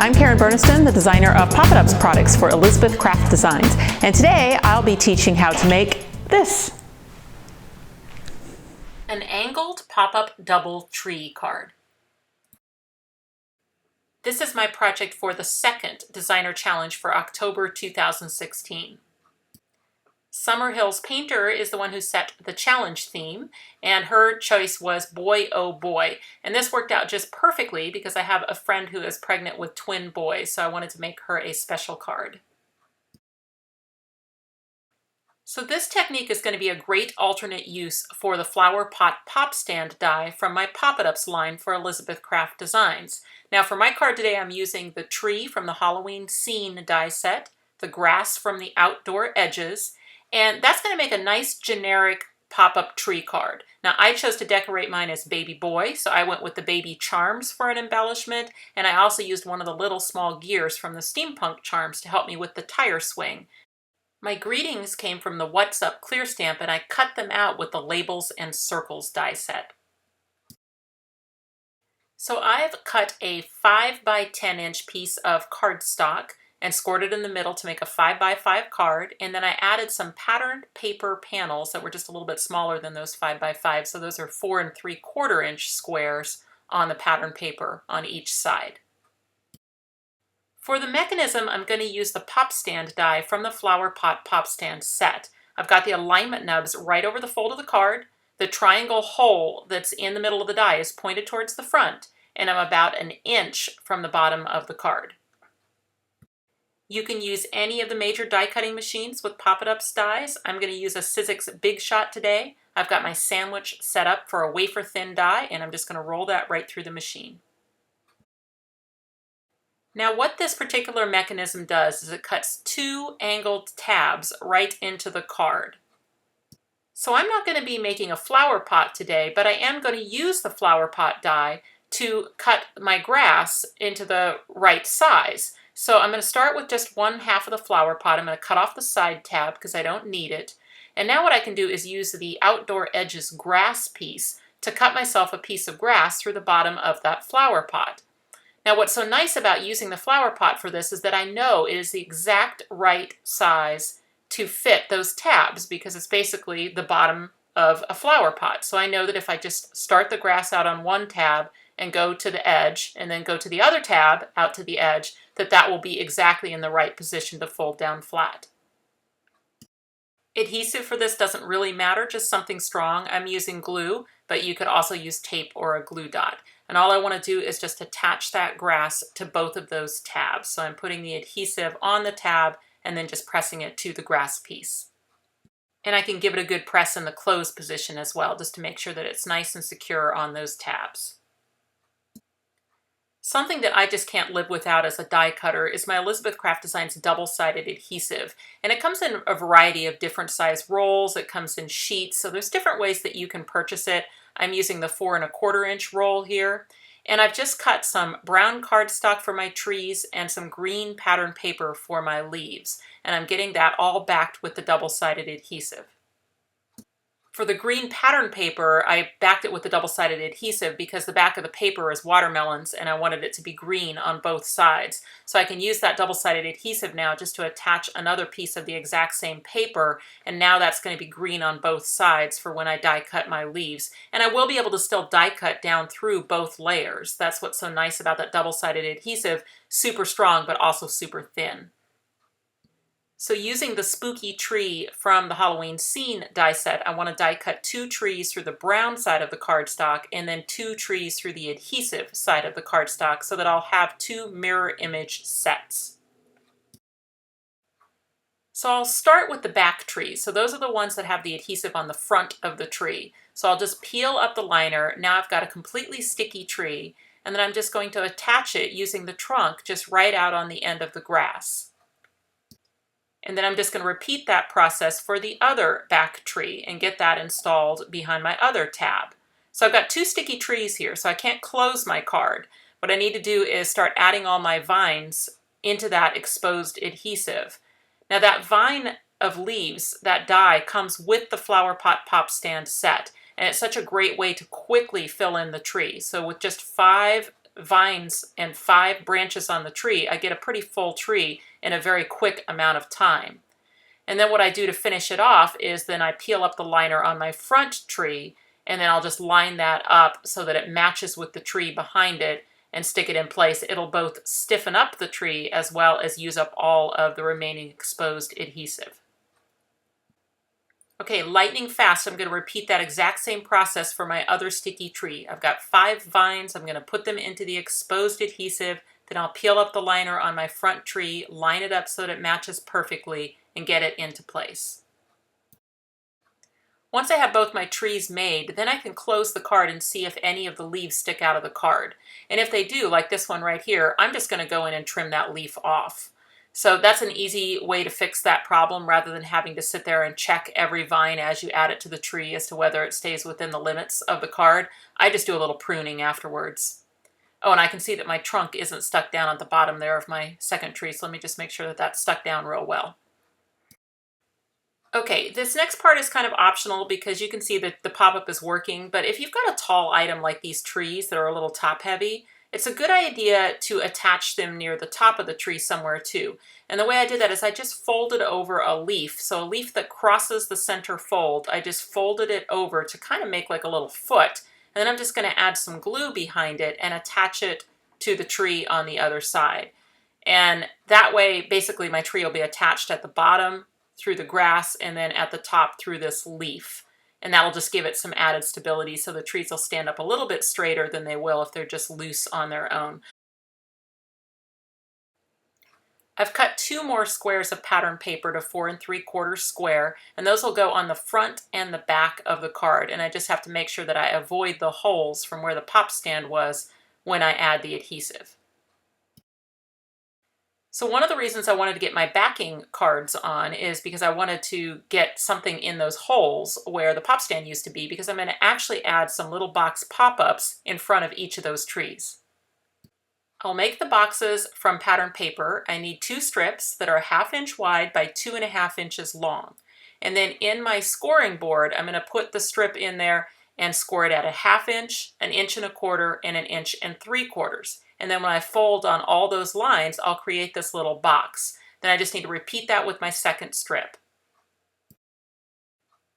I'm Karen Burniston, the designer of Pop-It-Ups products for Elizabeth Craft Designs, and today I'll be teaching how to make this. An angled pop-up double tree card. This is my project for the second designer challenge for October 2016. Summer Hills Painter is the one who set the challenge theme, and her choice was Boy Oh Boy. And this worked out just perfectly because I have a friend who is pregnant with twin boys, so I wanted to make her a special card. So this technique is going to be a great alternate use for the flower pot pop stand die from my Pop-It-Ups line for Elizabeth Craft Designs. Now for my card today, I'm using the tree from the Halloween scene die set, the grass from the outdoor edges, and that's going to make a nice generic pop-up tree card. Now I chose to decorate mine as baby boy, so I went with the baby charms for an embellishment, and I also used one of the little small gears from the steampunk charms to help me with the tire swing. My greetings came from the What's Up clear stamp, and I cut them out with the labels and circles die set. So I've cut a 5 by 10 inch piece of cardstock and scored it in the middle to make a 5 by 5 card, and then I added some patterned paper panels that were just a little bit smaller than those 5 by 5, so those are 4 3/4 inch squares on the pattern paper on each side. For the mechanism, I'm going to use the pop stand die from the Flower Pot Pop Stand set. I've got the alignment nubs right over the fold of the card. The triangle hole that's in the middle of the die is pointed towards the front, and I'm about an inch from the bottom of the card. You can use any of the major die cutting machines with Pop-It-Ups dies. I'm going to use a Sizzix Big Shot today. I've got my sandwich set up for a wafer thin die, and I'm just going to roll that right through the machine. Now what this particular mechanism does is it cuts 2 angled tabs right into the card. So I'm not going to be making a flower pot today, but I am going to use the flower pot die to cut my grass into the right size. So I'm going to start with just 1/2 of the flower pot. I'm going to cut off the side tab because I don't need it. And now what I can do is use the outdoor edges grass piece to cut myself a piece of grass through the bottom of that flower pot. Now what's so nice about using the flower pot for this is that I know it is the exact right size to fit those tabs because it's basically the bottom of a flower pot. So I know that if I just start the grass out on one tab and go to the edge and then go to the other tab out to the edge, that will be exactly in the right position to fold down flat. Adhesive for this doesn't really matter, just something strong. I'm using glue, but you could also use tape or a glue dot. And all I want to do is just attach that grass to both of those tabs. So I'm putting the adhesive on the tab and then just pressing it to the grass piece. And I can give it a good press in the closed position as well, just to make sure that it's nice and secure on those tabs. Something that I just can't live without as a die cutter is my Elizabeth Craft Designs double-sided adhesive. And it comes in a variety of different size rolls, it comes in sheets, so there's different ways that you can purchase it. I'm using the 4 1/4 inch roll here. And I've just cut some brown cardstock for my trees and some green pattern paper for my leaves. And I'm getting that all backed with the double-sided adhesive. For the green pattern paper, I backed it with the double-sided adhesive because the back of the paper is watermelons and I wanted it to be green on both sides. So I can use that double-sided adhesive now just to attach another piece of the exact same paper, and now that's going to be green on both sides for when I die cut my leaves. And I will be able to still die cut down through both layers. That's what's so nice about that double-sided adhesive, super strong but also super thin. So using the spooky tree from the Halloween scene die set, I want to die cut 2 trees through the brown side of the cardstock and then 2 trees through the adhesive side of the cardstock so that I'll have 2 mirror image sets. So I'll start with the back trees. So those are the ones that have the adhesive on the front of the tree. So I'll just peel up the liner. Now I've got a completely sticky tree, and then I'm just going to attach it using the trunk just right out on the end of the grass. And then I'm just going to repeat that process for the other back tree and get that installed behind my other tab. So I've got 2 sticky trees here, so I can't close my card. What I need to do is start adding all my vines into that exposed adhesive. Now that vine of leaves, that die, comes with the Flower Pot Pop Stand set, and it's such a great way to quickly fill in the tree. So with just 5 vines and 5 branches on the tree, I get a pretty full tree in a very quick amount of time. And then what I do to finish it off is then I peel up the liner on my front tree, and then I'll just line that up so that it matches with the tree behind it and stick it in place. It'll both stiffen up the tree as well as use up all of the remaining exposed adhesive. Okay, lightning fast, I'm going to repeat that exact same process for my other sticky tree. I've got 5 vines. I'm going to put them into the exposed adhesive. Then I'll peel up the liner on my front tree, line it up so that it matches perfectly, and get it into place. Once I have both my trees made, then I can close the card and see if any of the leaves stick out of the card. And if they do, like this one right here, I'm just going to go in and trim that leaf off. So that's an easy way to fix that problem rather than having to sit there and check every vine as you add it to the tree as to whether it stays within the limits of the card. I just do a little pruning afterwards. Oh, and I can see that my trunk isn't stuck down at the bottom there of my second tree, so let me just make sure that that's stuck down real well. Okay, this next part is kind of optional because you can see that the pop-up is working, but if you've got a tall item like these trees that are a little top-heavy, it's a good idea to attach them near the top of the tree somewhere too. And the way I did that is I just folded over a leaf. So a leaf that crosses the center fold, I just folded it over to kind of make like a little foot. And then I'm just going to add some glue behind it and attach it to the tree on the other side. And that way, basically my tree will be attached at the bottom through the grass and then at the top through this leaf. And that'll just give it some added stability so the trees will stand up a little bit straighter than they will if they're just loose on their own. I've cut 2 more squares of pattern paper to 4 3/4 square, and those will go on the front and the back of the card. And I just have to make sure that I avoid the holes from where the pop stand was when I add the adhesive. So one of the reasons I wanted to get my backing cards on is because I wanted to get something in those holes where the pop stand used to be, because I'm going to actually add some little box pop-ups in front of each of those trees. I'll make the boxes from pattern paper. I need 2 strips that are 1/2 inch wide by 2.5 inches long. And then in my scoring board, I'm going to put the strip in there and score it at 1/2 inch, 1 1/4 inches, and 1 3/4 inches. And then when I fold on all those lines, I'll create this little box. Then I just need to repeat that with my second strip.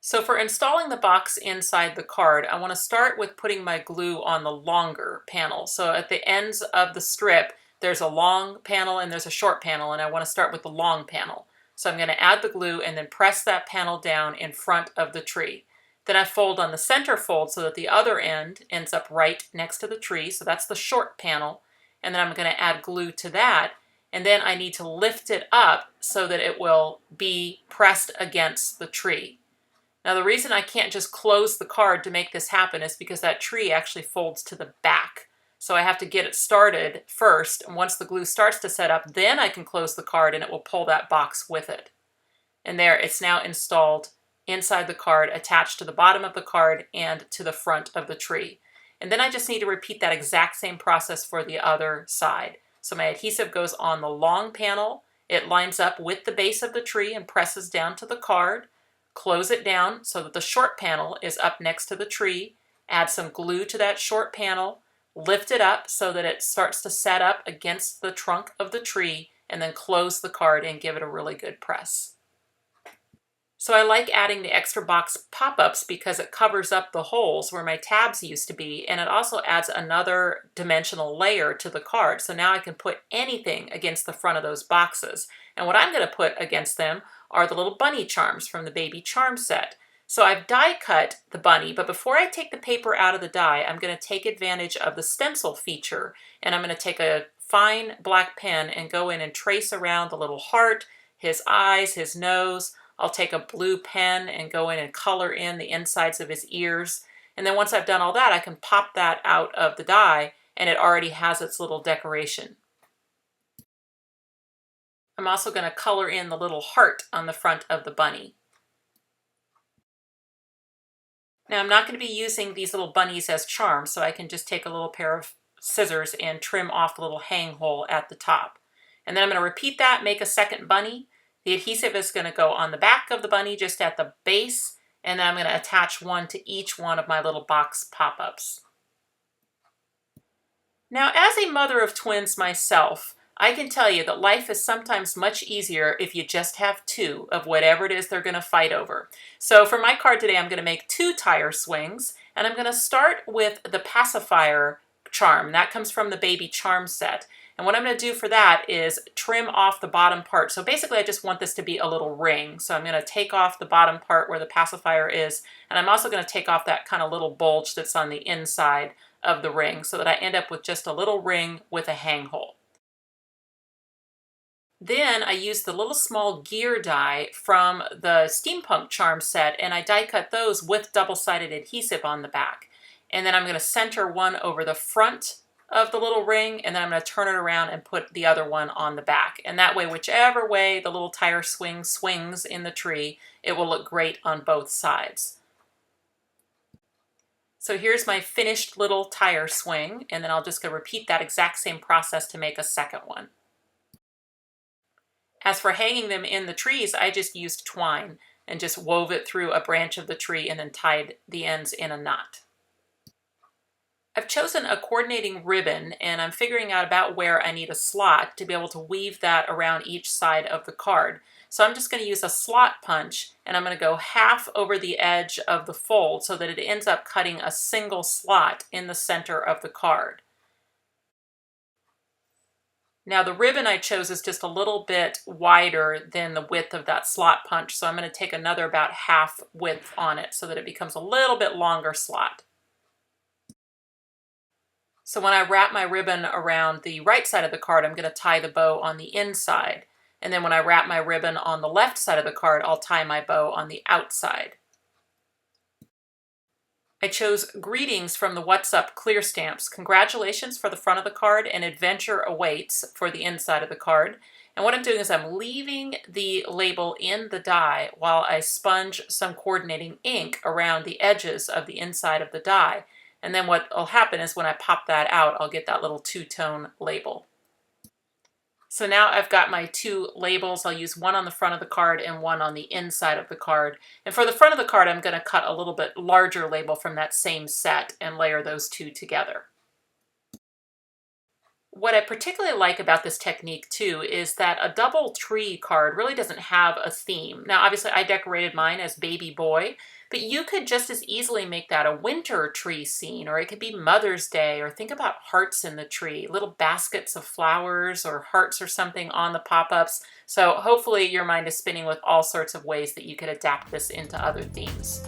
So for installing the box inside the card, I want to start with putting my glue on the longer panel. So at the ends of the strip, there's a long panel and there's a short panel, and I want to start with the long panel. So I'm going to add the glue and then press that panel down in front of the tree. Then I fold on the center fold so that the other end ends up right next to the tree. So that's the short panel. And then I'm going to add glue to that. And then I need to lift it up so that it will be pressed against the tree. Now the reason I can't just close the card to make this happen is because that tree actually folds to the back. So I have to get it started first. And once the glue starts to set up, then I can close the card and it will pull that box with it. And there, it's now installed inside the card, attached to the bottom of the card and to the front of the tree. And then I just need to repeat that exact same process for the other side. So my adhesive goes on the long panel, it lines up with the base of the tree and presses down to the card, close it down so that the short panel is up next to the tree, add some glue to that short panel, lift it up so that it starts to set up against the trunk of the tree, and then close the card and give it a really good press. So I like adding the extra box pop-ups because it covers up the holes where my tabs used to be, and it also adds another dimensional layer to the card. So now I can put anything against the front of those boxes. And what I'm going to put against them are the little bunny charms from the baby charm set. So I've die cut the bunny, but before I take the paper out of the die, I'm going to take advantage of the stencil feature, and I'm going to take a fine black pen and go in and trace around the little heart, his eyes, his nose. I'll take a blue pen and go in and color in the insides of his ears. And then once I've done all that, I can pop that out of the die and it already has its little decoration. I'm also going to color in the little heart on the front of the bunny. Now I'm not going to be using these little bunnies as charms, so I can just take a little pair of scissors and trim off the little hang hole at the top. And then I'm going to repeat that, make a second bunny. The adhesive is going to go on the back of the bunny just at the base, and then I'm going to attach one to each one of my little box pop-ups. Now, as a mother of twins myself, I can tell you that life is sometimes much easier if you just have two of whatever it is they're going to fight over. So for my card today, I'm going to make two tire swings, and I'm going to start with the pacifier charm. That comes from the baby charm set. And what I'm going to do for that is trim off the bottom part. So basically, I just want this to be a little ring. So I'm going to take off the bottom part where the pacifier is, and I'm also going to take off that kind of little bulge that's on the inside of the ring so that I end up with just a little ring with a hang hole. Then I used the little small gear die from the steampunk charm set, and I die cut those with double-sided adhesive on the back. And then I'm going to center one over the front of the little ring, and then I'm going to turn it around and put the other one on the back. And that way, whichever way the little tire swing swings in the tree, it will look great on both sides. So here's my finished little tire swing, and then I'll just go repeat that exact same process to make a second one. As for hanging them in the trees, I just used twine and just wove it through a branch of the tree and then tied the ends in a knot. I've chosen a coordinating ribbon, and I'm figuring out about where I need a slot to be able to weave that around each side of the card. So I'm just going to use a slot punch, and I'm going to go half over the edge of the fold so that it ends up cutting a single slot in the center of the card. Now the ribbon I chose is just a little bit wider than the width of that slot punch, so I'm going to take another about half width on it so that it becomes a little bit longer slot. So when I wrap my ribbon around the right side of the card, I'm going to tie the bow on the inside. And then when I wrap my ribbon on the left side of the card, I'll tie my bow on the outside. I chose greetings from the What's Up clear stamps. Congratulations for the front of the card and adventure awaits for the inside of the card. And what I'm doing is I'm leaving the label in the die while I sponge some coordinating ink around the edges of the inside of the die. And then what will happen is when I pop that out, I'll get that little two-tone label. So now I've got my two labels. I'll use one on the front of the card and one on the inside of the card. And for the front of the card, I'm going to cut a little bit larger label from that same set and layer those two together. What I particularly like about this technique too is that a double tree card really doesn't have a theme. Now obviously I decorated mine as baby boy, but you could just as easily make that a winter tree scene, or it could be Mother's Day, or think about hearts in the tree, little baskets of flowers or hearts or something on the pop-ups. So hopefully your mind is spinning with all sorts of ways that you could adapt this into other themes.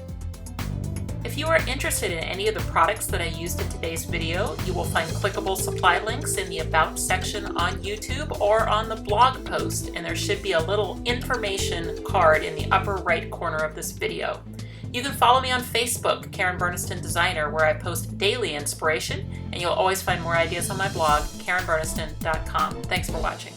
If you are interested in any of the products that I used in today's video, you will find clickable supply links in the About section on YouTube or on the blog post, and there should be a little information card in the upper right corner of this video. You can follow me on Facebook, Karen Burniston Designer, where I post daily inspiration, and you'll always find more ideas on my blog, KarenBurniston.com. Thanks for watching.